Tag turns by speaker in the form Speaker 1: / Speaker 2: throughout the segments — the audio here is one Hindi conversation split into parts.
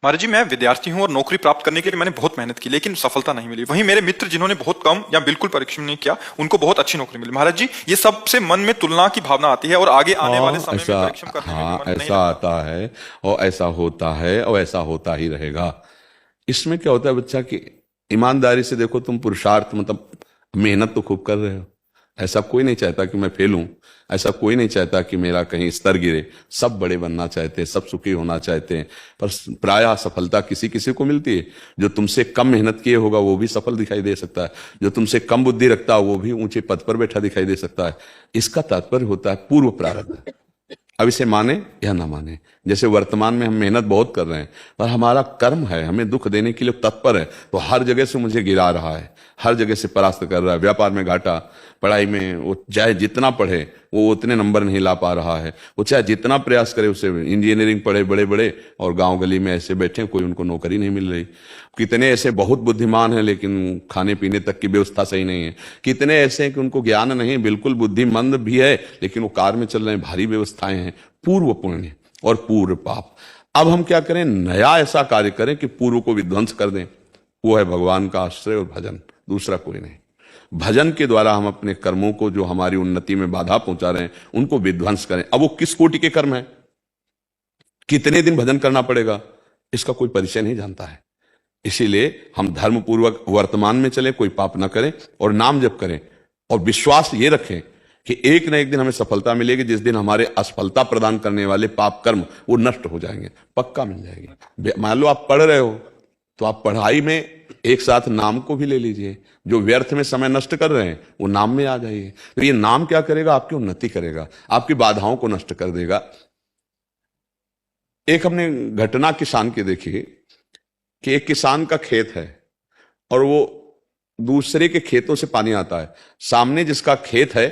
Speaker 1: महाराज जी, मैं विद्यार्थी हूँ और नौकरी प्राप्त करने के लिए मैंने बहुत मेहनत की, लेकिन सफलता नहीं मिली। वहीं मेरे मित्र जिन्होंने बहुत कम या बिल्कुल परिश्रम नहीं किया, उनको बहुत अच्छी नौकरी मिली। महाराज जी, ये सबसे मन में तुलना की भावना आती है और आगे आने वाले समय में परिश्रम करने में भी मन नहीं
Speaker 2: ऐसा
Speaker 1: लगता।
Speaker 2: आता है और ऐसा होता है और ऐसा होता ही रहेगा। इसमें क्या होता है बच्चा कि ईमानदारी से देखो, तुम पुरुषार्थ मतलब मेहनत तो खूब कर रहे हो। ऐसा कोई नहीं चाहता कि मैं फेल हूं, ऐसा कोई नहीं चाहता कि मेरा कहीं स्तर गिरे। सब बड़े बनना चाहते हैं, सब सुखी होना चाहते हैं, पर प्रायः सफलता किसी किसी को मिलती है। जो तुमसे कम मेहनत किए होगा वो भी सफल दिखाई दे सकता है, जो तुमसे कम बुद्धि रखता है वो भी ऊंचे पद पर बैठा दिखाई दे सकता है। इसका तात्पर्य होता है पूर्व प्रारब्ध। अब इसे माने या ना माने, जैसे वर्तमान में हम मेहनत बहुत कर रहे हैं, पर हमारा कर्म है हमें दुख देने के लिए तत्पर है, तो हर जगह से मुझे गिरा रहा है, हर जगह से परास्त कर रहा है। व्यापार में घाटा, पढ़ाई में वो चाहे जितना पढ़े वो उतने नंबर नहीं ला पा रहा है, वो चाहे जितना प्रयास करे उसे। इंजीनियरिंग पढ़े बड़े बड़े और गांव गली में ऐसे बैठे, कोई उनको नौकरी नहीं मिल रही। कितने ऐसे बहुत बुद्धिमान हैं लेकिन खाने पीने तक की व्यवस्था सही नहीं है। कितने ऐसे हैं कि उनको ज्ञान नहीं, बिल्कुल बुद्धिमंद भी है लेकिन वो कार में चल रहे हैं, भारी व्यवस्थाएं हैं। पूर्व पुण्य और पूर्व पाप। अब हम क्या करें, नया ऐसा कार्य करें कि पूर्व को विध्वंस कर दें। वो है भगवान का आश्रय और भजन, दूसरा कोई नहीं। भजन के द्वारा हम अपने कर्मों को, जो हमारी उन्नति में बाधा पहुंचा रहे हैं, उनको विध्वंस करें। अब वो किस कोटि के कर्म है, कितने दिन भजन करना पड़ेगा, इसका कोई परिचय नहीं जानता है। इसीलिए हम धर्म पूर्वक वर्तमान में चलें, कोई पाप ना करें और नाम जप करें, और विश्वास ये रखें कि एक न एक दिन हमें सफलता मिलेगी, जिस दिन हमारे असफलता प्रदान करने वाले पाप कर्म वो नष्ट हो जाएंगे, पक्का मिल जाएगी। मान लो आप पढ़ रहे हो तो आप पढ़ाई में एक साथ नाम को भी ले लीजिए। जो व्यर्थ में समय नष्ट कर रहे हैं वो नाम में आ जाइए। तो ये नाम क्या करेगा, आपकी उन्नति करेगा, आपकी बाधाओं को नष्ट कर देगा। एक हमने घटना किसान की देखी कि एक किसान का खेत है और वो दूसरे के खेतों से पानी आता है। सामने जिसका खेत है,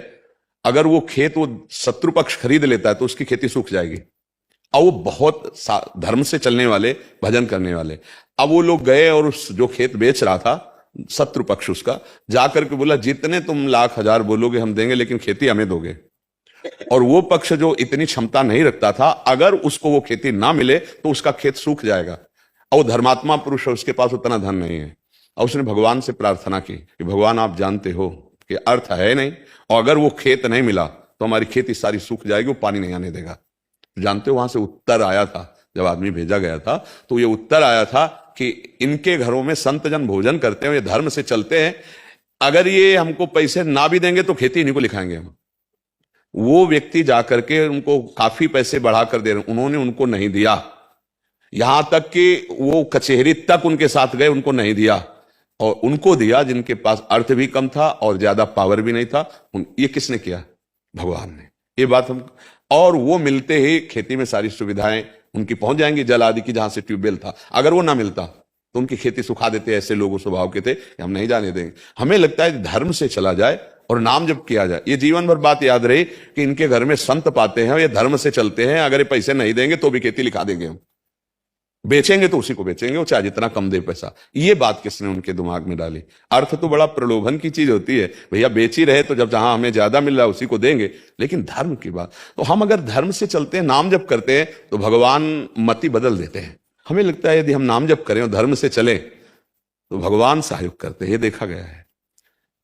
Speaker 2: अगर वो खेत वो शत्रु पक्ष खरीद लेता है तो उसकी खेती सूख जाएगी। और वो बहुत धर्म से चलने वाले, भजन करने वाले। अब वो लोग गए और उस जो खेत बेच रहा था शत्रु पक्ष, उसका जाकर के बोला, जितने तुम लाख हजार बोलोगे हम देंगे, लेकिन खेती हमें दोगे। और वो पक्ष जो इतनी क्षमता नहीं रखता था, अगर उसको वो खेती ना मिले तो उसका खेत सूख जाएगा। और वो धर्मात्मा पुरुष है, उसके पास उतना धन नहीं है, और उसने भगवान से प्रार्थना की कि भगवान आप जानते हो कि अर्थ है नहीं, और अगर वो खेत नहीं मिला तो हमारी खेती सारी सूख जाएगी, वो पानी नहीं आने देगा। जानते हो वहां से उत्तर आया था, जब आदमी भेजा गया था तो ये उत्तर आया था कि इनके घरों में संत जन भोजन करते हैं, ये धर्म से चलते हैं, अगर ये हमको पैसे ना भी देंगे तो खेती इन्हीं को लिखाएंगे हम। वो व्यक्ति जाकर के उनको काफी पैसे बढ़ाकर दे रहे, उन्होंने उनको नहीं दिया। यहां तक कि वो कचहरी तक उनके साथ गए, उनको नहीं दिया, और उनको दिया जिनके पास अर्थ भी कम था और ज्यादा पावर भी नहीं था। ये किसने किया, भगवान ने। ये बात हम, और वो मिलते ही खेती में सारी सुविधाएं उनकी पहुंच जाएंगी, जल आदि की, जहां से ट्यूबवेल था। अगर वो ना मिलता तो उनकी खेती सुखा देते। ऐसे लोग स्वभाव के थे, हम नहीं जाने देंगे। हमें लगता है धर्म से चला जाए और नाम जब किया जाए। ये जीवन भर बात याद रही कि इनके घर में संत पाते हैं, ये धर्म से चलते हैं, अगर ये पैसे नहीं देंगे तो भी खेती लिखा देंगे हम, बेचेंगे तो उसी को बेचेंगे, वो चाहे जितना कम दे पैसा। ये बात किसने उनके दिमाग में डाली। अर्थ तो बड़ा प्रलोभन की चीज होती है, भैया बेच ही रहे तो जब जहां हमें ज्यादा मिल रहा है उसी को देंगे। लेकिन धर्म की बात, तो हम अगर धर्म से चलते हैं, नाम जप करते हैं, तो भगवान मति बदल देते हैं। हमें लगता है यदि हम नाम जप करें और धर्म से चले तो भगवान सहयोग करते हैं, ये देखा गया है।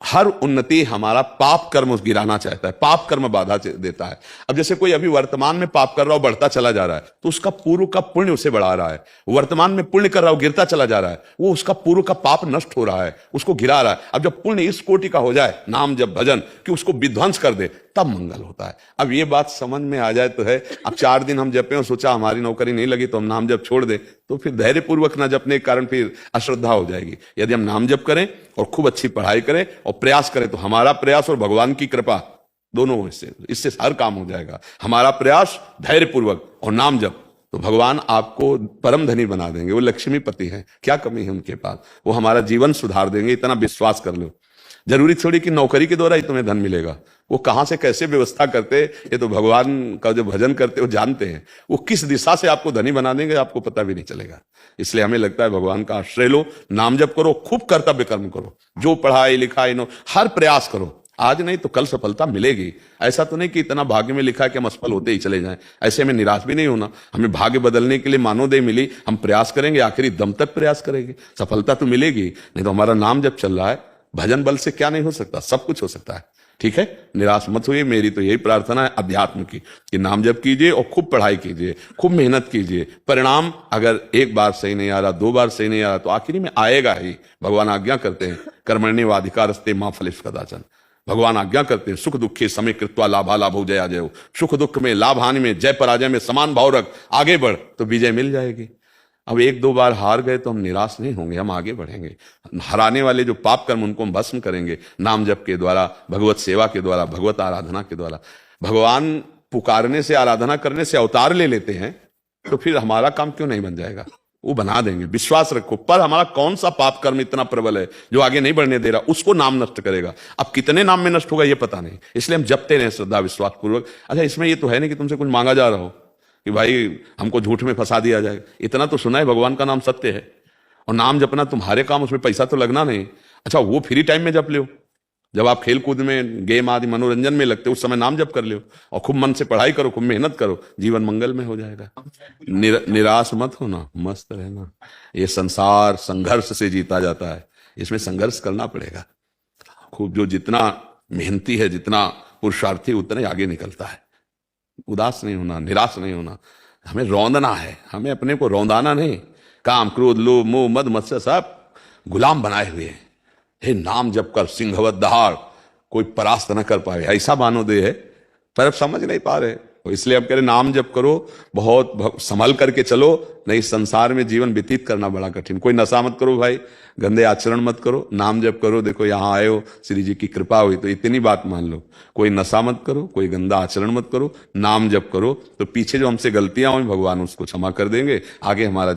Speaker 2: हर उन्नति हमारा पाप कर्म गिराना चाहता है, पाप कर्म बाधा देता है। अब जैसे कोई अभी वर्तमान में पाप कर रहा हो, बढ़ता चला जा रहा है, तो उसका पूर्व का पुण्य उसे बढ़ा रहा है। वर्तमान में पुण्य कर रहा हो, गिरता चला जा रहा है, वो उसका पूर्व का पाप नष्ट हो रहा है, उसको गिरा रहा है। अब जब पुण्य इस कोटि का हो जाए, नाम जब भजन, कि उसको विध्वंस कर दे, तब मंगल होता है। अब ये बात समझ में आ जाए तो है। अब 4 दिन हम जपे और सोचा हमारी नौकरी नहीं लगी तो हम नाम जप छोड़ दें, तो फिर धैर्य पूर्वक न जपने के कारण फिर अश्रद्धा हो जाएगी। यदि हम नाम जप करें और खूब अच्छी पढ़ाई करें और प्रयास करें, तो हमारा प्रयास और भगवान की कृपा दोनों इससे हर काम हो जाएगा। हमारा प्रयास धैर्य पूर्वक और नाम जप, तो भगवान आपको परम धनी बना देंगे। वो लक्ष्मीपति हैं, क्या कमी है उनके पास, वो हमारा जीवन सुधार देंगे, इतना विश्वास कर लो। जरूरी थोड़ी कि नौकरी के द्वारा ही तुम्हें धन मिलेगा, वो कहां से कैसे व्यवस्था करते, ये तो भगवान का जो भजन करते हो जानते हैं। वो किस दिशा से आपको धनी बना देंगे आपको पता भी नहीं चलेगा। इसलिए हमें लगता है भगवान का आश्रय लो, नाम जप करो, खूब कर्तव्य कर्म करो, जो पढ़ाई लिखाई नो हर प्रयास करो। आज नहीं तो कल सफलता मिलेगी। ऐसा तो नहीं कि इतना भाग्य में लिखा है कि हम असफल होते ही चले जाएं। ऐसे में निराश भी नहीं होना। हमें भाग्य बदलने के लिए मानवदेह मिली, हम प्रयास करेंगे, आखिरी दम तक प्रयास करेंगे, सफलता तो मिलेगी। नहीं तो हमारा नाम जब चल रहा है, भजन बल से क्या नहीं हो सकता, सब कुछ हो सकता है। ठीक है, निराश मत होइए। मेरी तो यही प्रार्थना है अध्यात्म की कि नाम जप कीजिए और खूब पढ़ाई कीजिए, खूब मेहनत कीजिए। परिणाम अगर एक बार सही नहीं आ रहा, 2 बार सही नहीं आ रहा, तो आखिरी में आएगा ही। भगवान आज्ञा करते हैं कर्मण्येवाधिकारस्ते मा फलेषु कदाचन। भगवान आज्ञा करते हैं सुख दुखे समय कृत्वा लाभा लाभो जया जयो। सुख दुख में, लाभ हानि में, जय पराजय में समान भाव रख, आगे बढ़ तो विजय मिल जाएगी। अब 1-2 बार हार गए तो हम निराश नहीं होंगे, हम आगे बढ़ेंगे। हराने वाले जो पाप कर्म उनको हम भस्म करेंगे नाम जप के द्वारा, भगवत सेवा के द्वारा, भगवत आराधना के द्वारा। भगवान पुकारने से, आराधना करने से अवतार ले लेते हैं, तो फिर हमारा काम क्यों नहीं बन जाएगा? वो बना देंगे, विश्वास रखो। पर हमारा कौन सा पाप कर्म इतना प्रबल है जो आगे नहीं बढ़ने दे रहा, उसको नाम नष्ट करेगा। अब कितने नाम में नष्ट होगा ये पता नहीं, इसलिए हम जपते रहे श्रद्धा विश्वास पूर्वक। अच्छा, इसमें ये तो है नहीं कि तुमसे कुछ मांगा जा रहा हो कि भाई हमको झूठ में फंसा दिया जाएगा। इतना तो सुना है भगवान का नाम सत्य है, और नाम जपना तुम्हारे काम, उसमें पैसा तो लगना नहीं। अच्छा, वो फ्री टाइम में जप लो, जब आप खेल कूद में, गेम आदि मनोरंजन में लगते, उस समय नाम जप कर लो और खूब मन से पढ़ाई करो, खूब मेहनत करो, जीवन मंगल में हो जाएगा। निराश मत होना, मस्त रहना। ये संसार संघर्ष से जीता जाता है, इसमें संघर्ष करना पड़ेगा खूब। जो जितना मेहनती है, जितना पुरुषार्थी, उतना ही आगे निकलता है। उदास नहीं होना, निराश नहीं होना, हमें रौंदना है, हमें अपने को रौंदाना नहीं। काम क्रोध लोभ मोह मद मत्सर सब गुलाम बनाए हुए हैं। हे नाम जप कर सिंहवत दहाड़, कोई परास्त न कर पाए, ऐसा मानवदेह है, पर अब समझ नहीं पा रहे। तो इसलिए अब कह रहे नाम जप करो, बहुत संभल करके चलो, नहीं संसार में जीवन व्यतीत करना बड़ा कठिन। कोई नशा मत करो भाई, गंदे आचरण मत करो, नाम जप करो। देखो यहाँ आए हो, श्री जी की कृपा हुई, तो इतनी बात मान लो। कोई नशा मत करो, कोई गंदा आचरण मत करो, नाम जप करो, तो पीछे जो हमसे गलतियां हुई भगवान उसको क्षमा कर देंगे। आगे हमारा